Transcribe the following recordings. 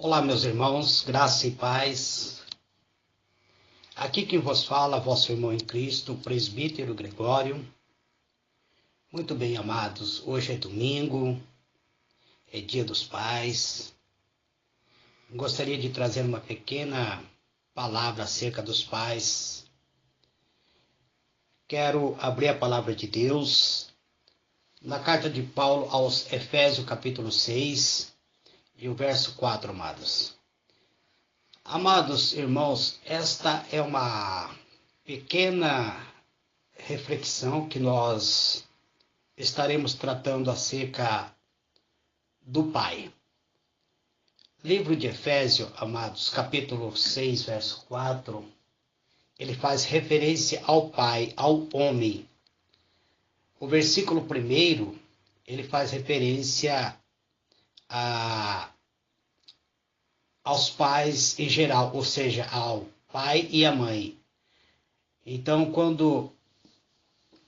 Olá, meus irmãos, graça e paz. Aqui quem vos fala, vosso irmão em Cristo, o presbítero Gregório. Muito bem, amados, hoje é domingo, é dia dos pais. Gostaria de trazer uma pequena palavra acerca dos pais. Quero abrir a palavra de Deus na carta de Paulo aos Efésios, capítulo 6, e o verso 4, amados. Amados irmãos, esta é uma pequena reflexão que nós estaremos tratando acerca do Pai. Livro de Efésios, amados, capítulo 6, verso 4, ele faz referência ao Pai, ao homem. O versículo 1, ele faz referência aos pais em geral, ou seja, ao pai e à mãe. Então, quando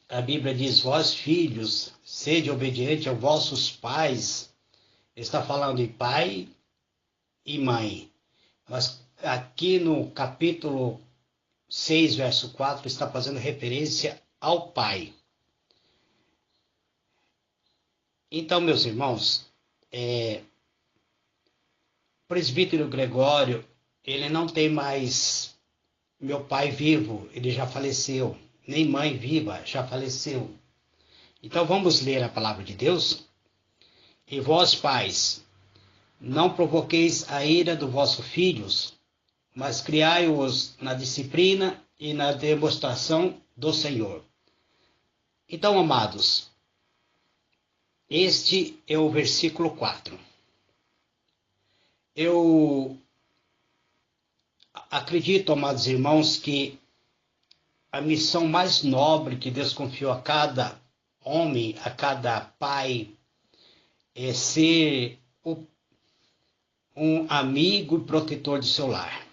a Bíblia diz, vós filhos, sede obediente aos vossos pais, está falando de pai e mãe. Mas aqui no capítulo 6, verso 4, está fazendo referência ao pai. Então, meus irmãos, o presbítero Gregório, ele não tem mais meu pai vivo, ele já faleceu, nem mãe viva, já faleceu. Então vamos ler a palavra de Deus. E vós, pais, não provoqueis a ira dos vossos filhos, mas criai-os na disciplina e na demonstração do Senhor. Então, amados, este é o versículo 4. Eu acredito, amados irmãos, que a missão mais nobre que Deus confiou a cada homem, a cada pai, é ser um amigo e protetor de seu lar.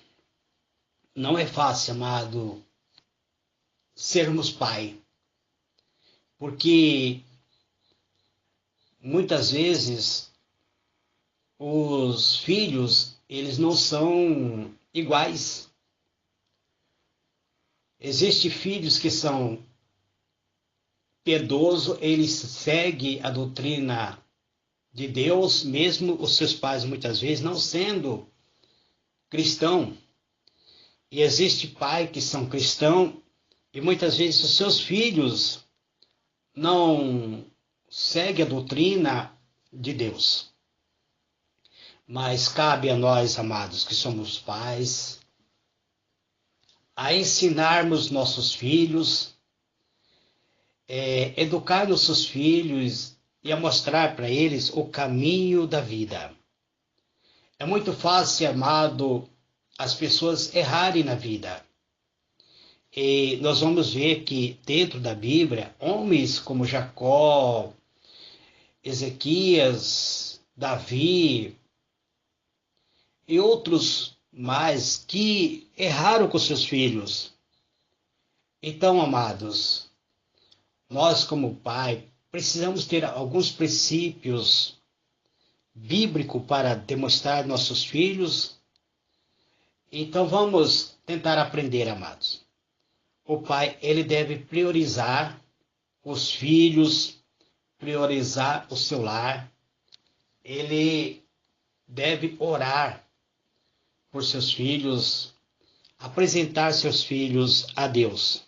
Não é fácil, amado, sermos pai, porque muitas vezes os filhos, eles não são iguais. Existem filhos que são piedosos, eles seguem a doutrina de Deus, mesmo os seus pais muitas vezes não sendo cristão. E existe pai que são cristão e muitas vezes os seus filhos não seguem a doutrina de Deus. Mas cabe a nós, amados, que somos pais, a ensinarmos nossos filhos, educar nossos filhos e a mostrar para eles o caminho da vida. É muito fácil, amado, as pessoas errarem na vida. E nós vamos ver que dentro da Bíblia, homens como Jacó, Ezequias, Davi e outros mais que erraram com seus filhos. Então, amados, nós como pai precisamos ter alguns princípios bíblicos para demonstrar nossos filhos. Então vamos tentar aprender, amados. O pai, ele deve priorizar os filhos, priorizar o seu lar. Ele deve orar por seus filhos, apresentar seus filhos a Deus.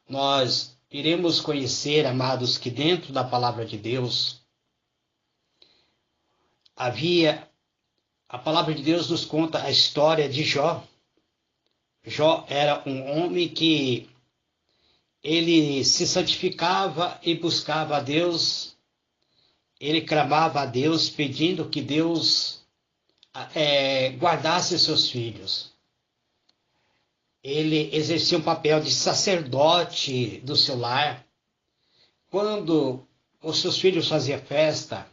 Nós iremos conhecer, amados, que dentro da palavra de Deus a palavra de Deus nos conta a história de Jó. Jó era um homem que ele se santificava e buscava a Deus. Ele clamava a Deus pedindo que Deus guardasse seus filhos. Ele exercia um papel de sacerdote do seu lar. Quando os seus filhos faziam festa,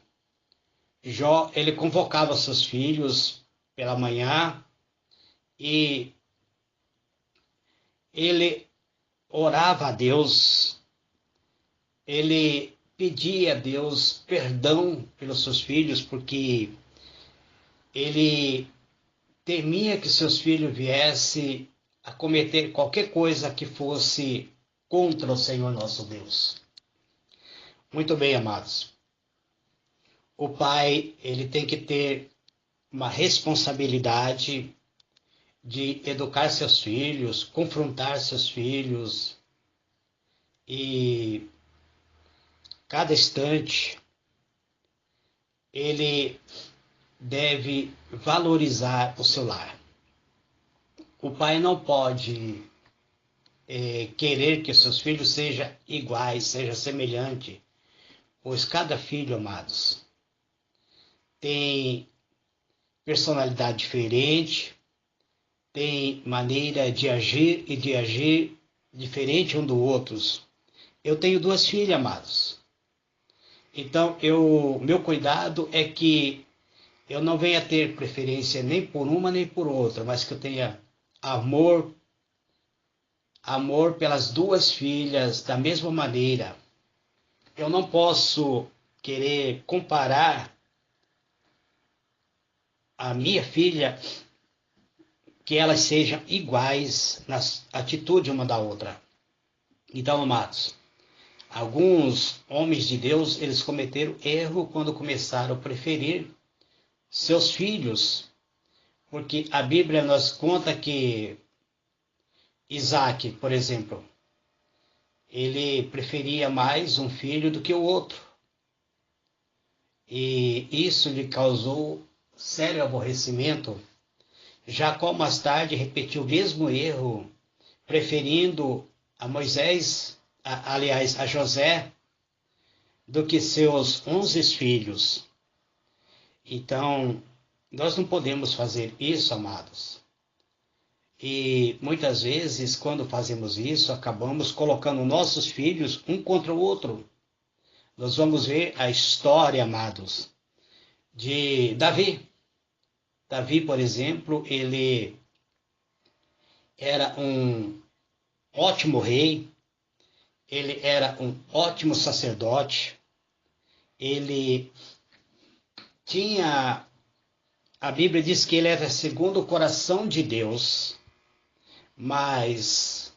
Jó, ele convocava seus filhos pela manhã e ele orava a Deus, ele pedia a Deus perdão pelos seus filhos, porque ele temia que seus filhos viessem a cometer qualquer coisa que fosse contra o Senhor nosso Deus. Muito bem, amados. O pai, ele tem que ter uma responsabilidade de educar seus filhos, confrontar seus filhos e cada instante ele deve valorizar o seu lar. O pai não pode querer que seus filhos sejam iguais, seja semelhante, pois cada filho, amados, tem personalidade diferente, tem maneira de agir e de agir diferente um do outro. Eu tenho 2 filhas, amados. Então, meu cuidado é que eu não venha ter preferência nem por uma nem por outra, mas que eu tenha amor pelas 2 filhas da mesma maneira. Eu não posso querer comparar a minha filha, que elas sejam iguais na atitude uma da outra. Então, amados, alguns homens de Deus, eles cometeram erro quando começaram a preferir seus filhos, porque a Bíblia nos conta que Isaac, por exemplo, ele preferia mais um filho do que o outro. E isso lhe causou sério aborrecimento. Jacó mais tarde repetiu o mesmo erro, preferindo a Moisés, a José, do que seus 11 filhos. Então, nós não podemos fazer isso, amados. E muitas vezes, quando fazemos isso, acabamos colocando nossos filhos um contra o outro. Nós vamos ver a história, amados, de Davi. Davi, por exemplo, ele era um ótimo rei, ele era um ótimo sacerdote, ele tinha, a Bíblia diz que ele era segundo o coração de Deus, mas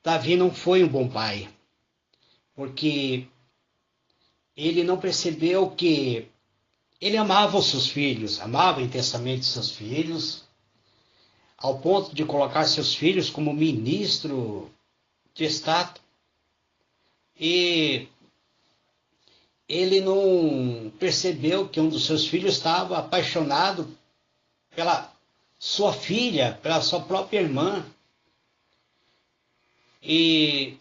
Davi não foi um bom pai, porque ele não percebeu que ele amava os seus filhos, amava intensamente seus filhos, ao ponto de colocar seus filhos como ministro de Estado. E ele não percebeu que um dos seus filhos estava apaixonado pela sua filha, pela sua própria irmã. E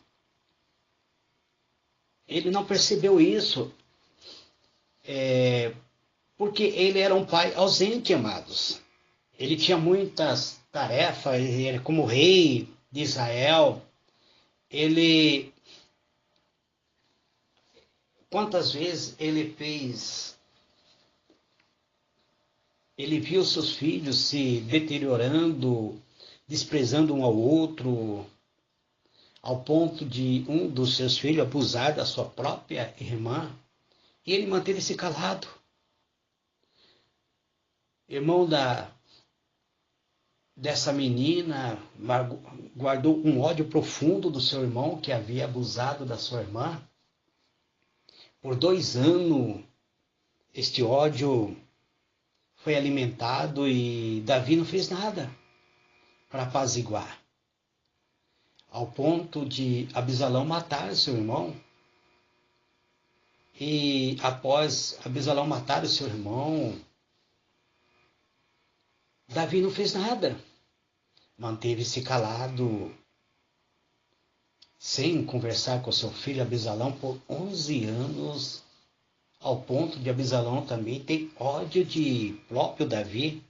ele não percebeu isso, porque ele era um pai ausente, amados. Ele tinha muitas tarefas, ele, como rei de Israel, quantas vezes ele viu seus filhos se deteriorando, desprezando um ao outro, ao ponto de um dos seus filhos abusar da sua própria irmã, e ele manteve-se calado. Irmão dessa menina guardou um ódio profundo do seu irmão que havia abusado da sua irmã. Por 2 anos, este ódio foi alimentado e Davi não fez nada para apaziguar, ao ponto de Absalão matar seu irmão. E após Absalão matar o seu irmão, Davi não fez nada, manteve-se calado, sem conversar com seu filho Absalão por 11 anos, ao ponto de Absalão também ter ódio de próprio Davi.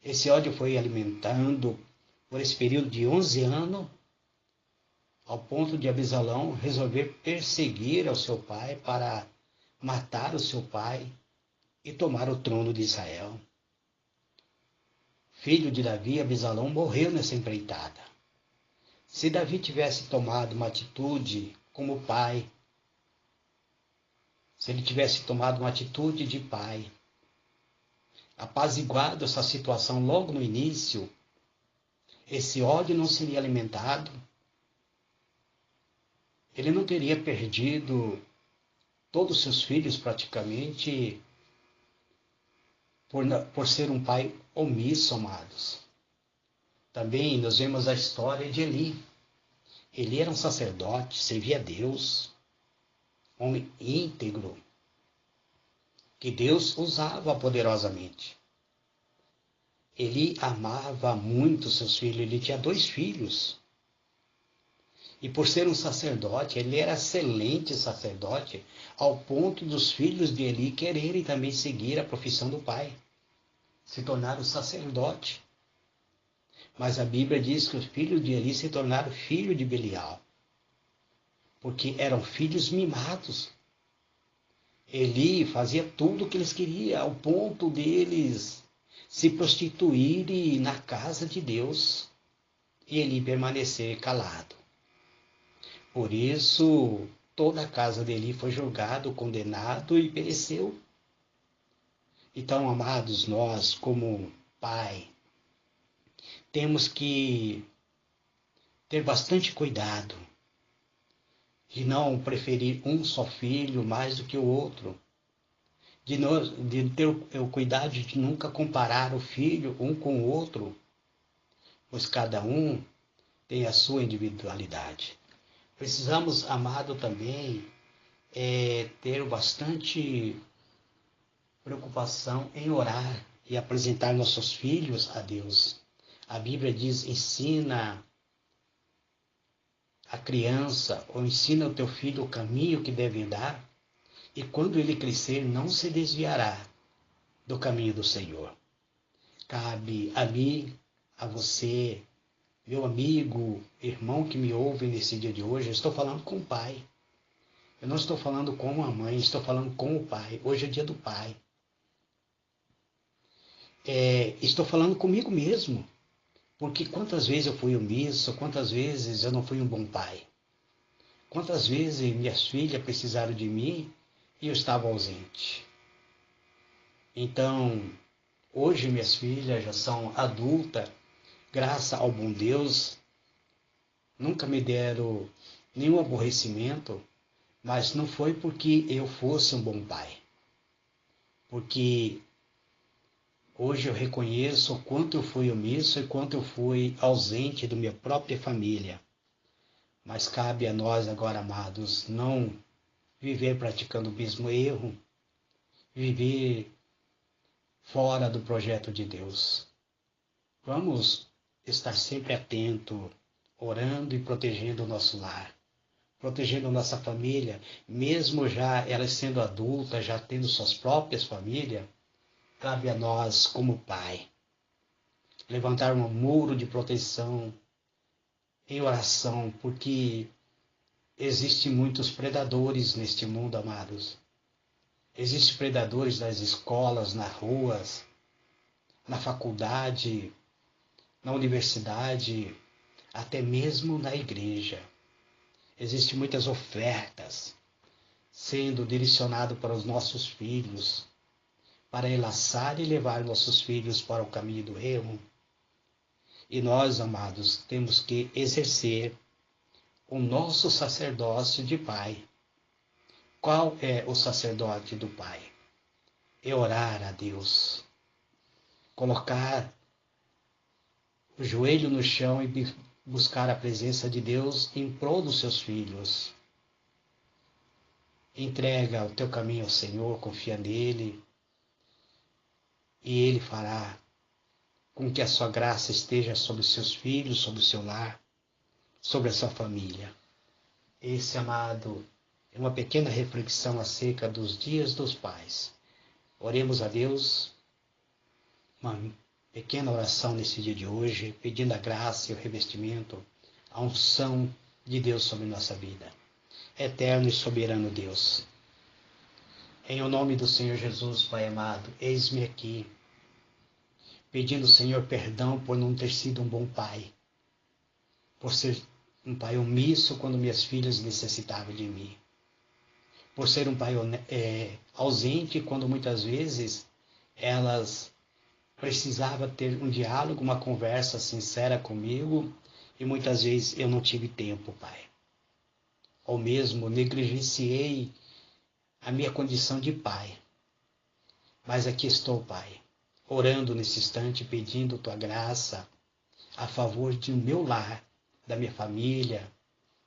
Esse ódio foi alimentando por esse período de 11 anos, ao ponto de Absalão resolver perseguir ao seu pai para matar o seu pai e tomar o trono de Israel. Filho de Davi, Absalão morreu nessa empreitada. Se Davi tivesse tomado uma atitude como pai, se ele tivesse tomado uma atitude de pai, apaziguado essa situação logo no início, esse ódio não seria alimentado, ele não teria perdido todos os seus filhos praticamente por ser um pai omisso, amados. Também nós vemos a história de Eli. Ele era um sacerdote, servia a Deus, homem íntegro, que Deus usava poderosamente. Ele amava muito seus filhos, ele tinha 2 filhos. E por ser um sacerdote, ele era excelente sacerdote, ao ponto dos filhos de Eli quererem também seguir a profissão do pai, se tornaram sacerdote. Mas a Bíblia diz que os filhos de Eli se tornaram filhos de Belial, porque eram filhos mimados. Eli fazia tudo o que eles queriam, ao ponto deles se prostituírem na casa de Deus, e Eli permanecer calado. Por isso, toda a casa de Eli foi julgado, condenado e pereceu. Então, amados, nós, como pai, temos que ter bastante cuidado de não preferir um só filho mais do que o outro, de ter o cuidado de nunca comparar o filho um com o outro, pois cada um tem a sua individualidade. Precisamos, amado, também ter bastante preocupação em orar e apresentar nossos filhos a Deus. A Bíblia diz, ensina a criança, ou ensina o teu filho o caminho que deve andar, e quando ele crescer, não se desviará do caminho do Senhor. Cabe a mim, a você, meu amigo, irmão que me ouve nesse dia de hoje, eu estou falando com o pai. Eu não estou falando com a mãe, estou falando com o pai. Hoje é dia do pai. Estou falando comigo mesmo. Porque quantas vezes eu fui omisso, quantas vezes eu não fui um bom pai. Quantas vezes minhas filhas precisaram de mim e eu estava ausente. Então, hoje minhas filhas já são adultas, graças ao bom Deus, nunca me deram nenhum aborrecimento, mas não foi porque eu fosse um bom pai. Porque hoje eu reconheço o quanto eu fui omisso e quanto eu fui ausente da minha própria família. Mas cabe a nós agora, amados, não viver praticando o mesmo erro, viver fora do projeto de Deus. Vamos estar sempre atento, orando e protegendo o nosso lar, protegendo nossa família, mesmo já elas sendo adultas, já tendo suas próprias famílias. Cabe a nós, como pai, levantar um muro de proteção em oração, porque existem muitos predadores neste mundo, amados. Existem predadores nas escolas, nas ruas, na faculdade, na universidade, até mesmo na igreja. Existem muitas ofertas sendo direcionadas para os nossos filhos, para enlaçar e levar nossos filhos para o caminho do erro. E nós, amados, temos que exercer o nosso sacerdócio de pai. Qual é o sacerdote do pai? É orar a Deus, colocar o joelho no chão e buscar a presença de Deus em prol dos seus filhos. Entrega o teu caminho ao Senhor, confia nele, e ele fará com que a sua graça esteja sobre os seus filhos, sobre o seu lar, sobre a sua família. Esse, amado, é uma pequena reflexão acerca dos dias dos pais. Oremos a Deus, uma pequena oração nesse dia de hoje, pedindo a graça e o revestimento, a unção de Deus sobre nossa vida. Eterno e soberano Deus, em o nome do Senhor Jesus, Pai amado, eis-me aqui, pedindo, Senhor, perdão por não ter sido um bom pai, por ser um pai omisso quando minhas filhas necessitavam de mim, por ser um pai ausente quando muitas vezes elas precisava ter um diálogo, uma conversa sincera comigo, e muitas vezes eu não tive tempo, Pai. Ou mesmo negligenciei a minha condição de pai. Mas aqui estou, Pai, orando nesse instante, pedindo Tua graça a favor de meu lar, da minha família,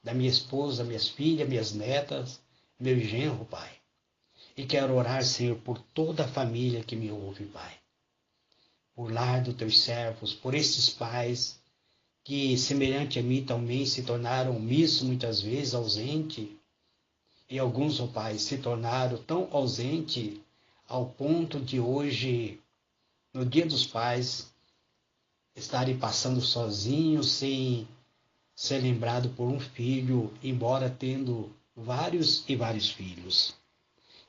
da minha esposa, minhas filhas, minhas netas, meu genro, Pai. E quero orar, Senhor, por toda a família que me ouve, Pai. Por lar dos Teus servos, por esses pais que, semelhante a mim, também se tornaram omissos, muitas vezes ausentes. E alguns, ó Pai, se tornaram tão ausentes ao ponto de hoje, no Dia dos Pais, estarem passando sozinhos, sem ser lembrado por um filho, embora tendo vários e vários filhos.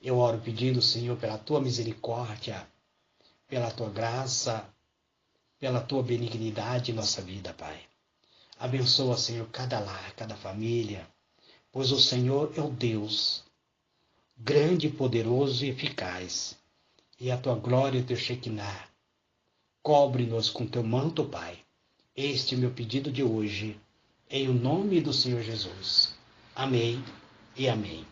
Eu oro pedindo, Senhor, pela Tua misericórdia, pela Tua graça, pela Tua benignidade em nossa vida, Pai. Abençoa, Senhor, cada lar, cada família, pois o Senhor é o Deus, grande, poderoso e eficaz, e a Tua glória e o Teu Shekinah. Cobre-nos com Teu manto, Pai. Este é o meu pedido de hoje, em o nome do Senhor Jesus. Amém e amém.